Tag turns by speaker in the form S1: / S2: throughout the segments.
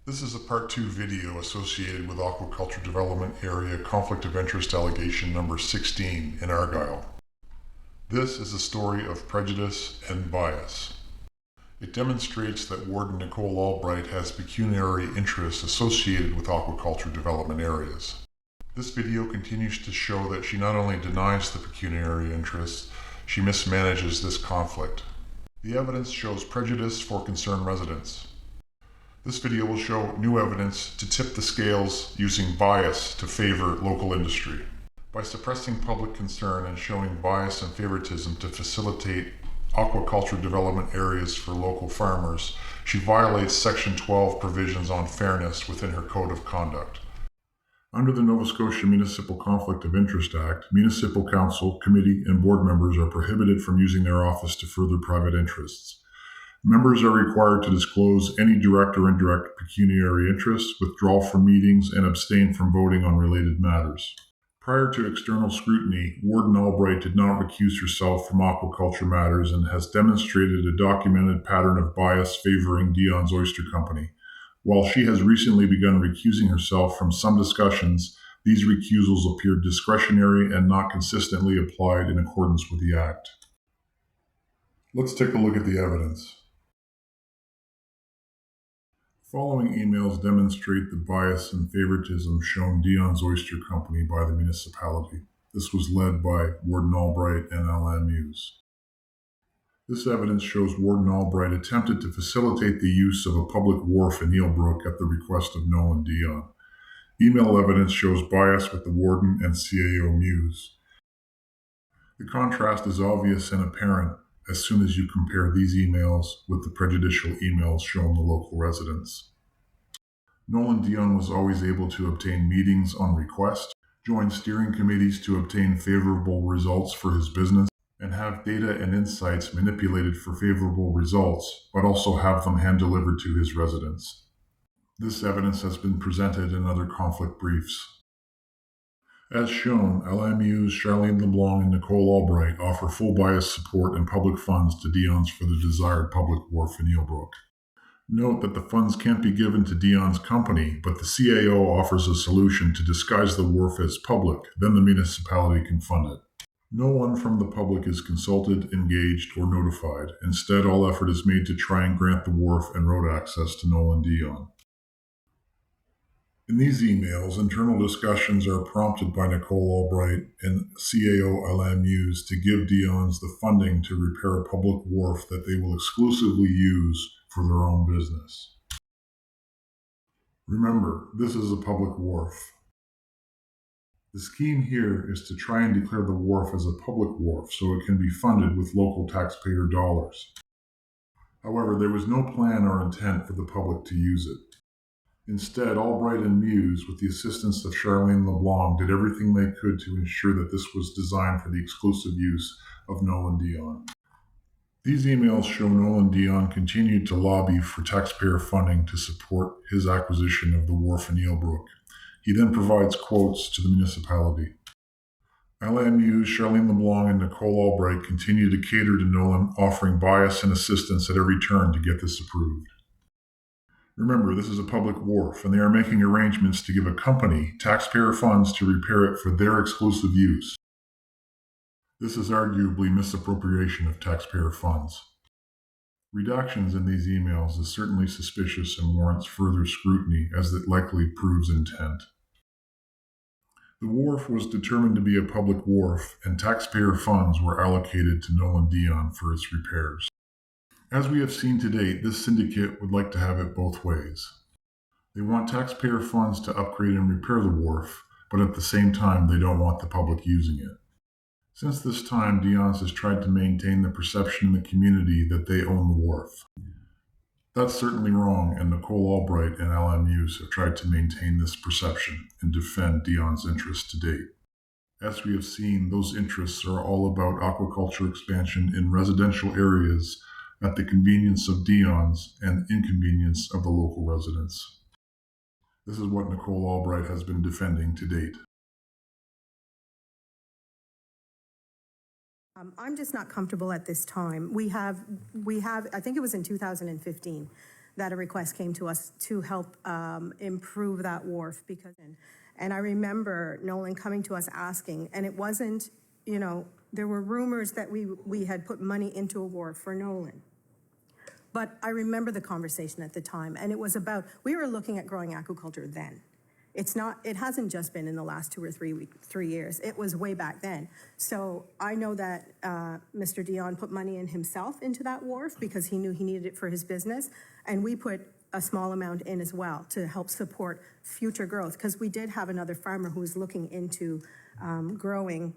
S1: This is a Part 2 video associated with Aquaculture Development Area Conflict of Interest Allegation number 16 in Argyle. This is a story of prejudice and bias. It demonstrates that Warden Nicole Albright has pecuniary interests associated with aquaculture development areas. This video continues to show that she not only denies the pecuniary interests, she mismanages this conflict. The evidence shows prejudice for concerned residents. This video will show new evidence to tip the scales using bias to favor local industry. By suppressing public concern and showing bias and favoritism to facilitate aquaculture development areas for local farmers, she violates Section 12 provisions on fairness within her Code of Conduct. Under the Nova Scotia Municipal Conflict of Interest Act, municipal council, committee, and board members are prohibited from using their office to further private interests. Members are required to disclose any direct or indirect pecuniary interests, withdraw from meetings, and abstain from voting on related matters. Prior to external scrutiny, Warden Albright did not recuse herself from aquaculture matters and has demonstrated a documented pattern of bias favoring Deon's Oyster Company. While she has recently begun recusing herself from some discussions, these recusals appeared discretionary and not consistently applied in accordance with the Act. Let's take a look at the evidence. The following emails demonstrate the bias and favoritism shown Deon's Oyster Company by the municipality. This was led by Warden Albright and LMUs. This evidence shows Warden Albright attempted to facilitate the use of a public wharf in Eelbrook at the request of Nolan Deon. Email evidence shows bias with the Warden and CAO Muse. The contrast is obvious and apparent as soon as you compare these emails with the prejudicial emails shown the local residents. Nolan Deon was always able to obtain meetings on request, join steering committees to obtain favorable results for his business, and have data and insights manipulated for favorable results, but also have them hand-delivered to his residents. This evidence has been presented in other conflict briefs. As shown, LMUs Charlene LeBlanc and Nicole Albright offer full bias support and public funds to Deon's for the desired public wharf in Eelbrook. Note that the funds can't be given to Deon's company, but the CAO offers a solution to disguise the wharf as public, then the municipality can fund it. No one from the public is consulted, engaged, or notified. Instead, all effort is made to try and grant the wharf and road access to Nolan Deon. In these emails, internal discussions are prompted by Nicole Albright and CAO LMUs to give Deon's the funding to repair a public wharf that they will exclusively use for their own business. Remember, this is a public wharf. The scheme here is to try and declare the wharf as a public wharf so it can be funded with local taxpayer dollars. However, there was no plan or intent for the public to use it. Instead, Albright and Muse, with the assistance of Charlene LeBlanc, did everything they could to ensure that this was designed for the exclusive use of Nolan Deon. These emails show Nolan Deon continued to lobby for taxpayer funding to support his acquisition of the wharf in Eelbrook. He then provides quotes to the municipality. LMUs Charlene LeBlanc and Nicole Albright continue to cater to Nolan, offering bias and assistance at every turn to get this approved. Remember, this is a public wharf, and they are making arrangements to give a company taxpayer funds to repair it for their exclusive use. This is arguably misappropriation of taxpayer funds. Redactions in these emails is certainly suspicious and warrants further scrutiny, as it likely proves intent. The wharf was determined to be a public wharf, and taxpayer funds were allocated to Nolan Deon for its repairs. As we have seen to date, this syndicate would like to have it both ways. They want taxpayer funds to upgrade and repair the wharf, but at the same time they don't want the public using it. Since this time, Deon's has tried to maintain the perception in the community that they own the wharf. That's certainly wrong, and Nicole Albright and LMUs have tried to maintain this perception and defend Deon's interests to date. As we have seen, those interests are all about aquaculture expansion in residential areas at the convenience of Deon's and inconvenience of the local residents. This is what Nicole Albright has been defending to date.
S2: I'm just not comfortable at this time. We have, I think it was in 2015, that a request came to us to help improve that wharf because, and I remember Nolan coming to us asking, and it wasn't, you know, there were rumors that we had put money into a wharf for Nolan. But I remember the conversation at the time, and it was about, we were looking at growing aquaculture then. It's not, it hasn't just been in the last 2 or 3 years. It was way back then. So I know that Mr. Deon put money in himself into that wharf because he knew he needed it for his business. And we put a small amount in as well to help support future growth. Because we did have another farmer who was looking into growing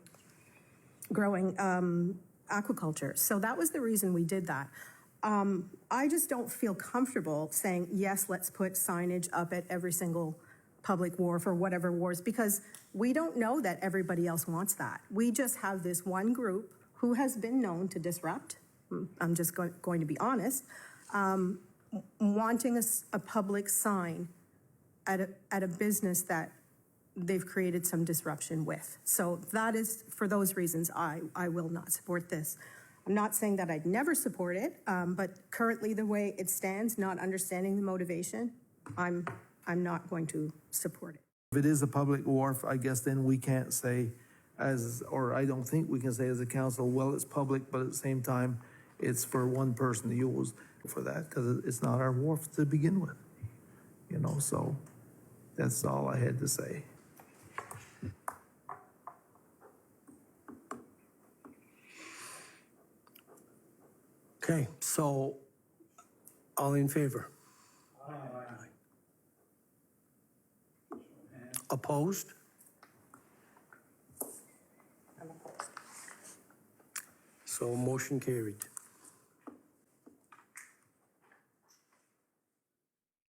S2: aquaculture. So that was the reason we did that. I just don't feel comfortable saying, yes, let's put signage up at every single public wharf or whatever wharves, because we don't know that everybody else wants that. We just have this one group who has been known to disrupt, I'm just going to be honest, wanting a public sign at a business that they've created some disruption with. So that is, for those reasons, I will not support this. I'm not saying that I'd never support it, but currently the way it stands, not understanding the motivation, I'm not going to support it.
S3: If it is a public wharf, I guess then we can't say or I don't think we can say as a council, well, it's public, but at the same time, it's for one person to use for that because it's not our wharf to begin with, you know, so that's all I had to say.
S4: Okay, so all in favor?
S5: Aye.
S4: Opposed?
S2: I'm opposed.
S4: So motion carried.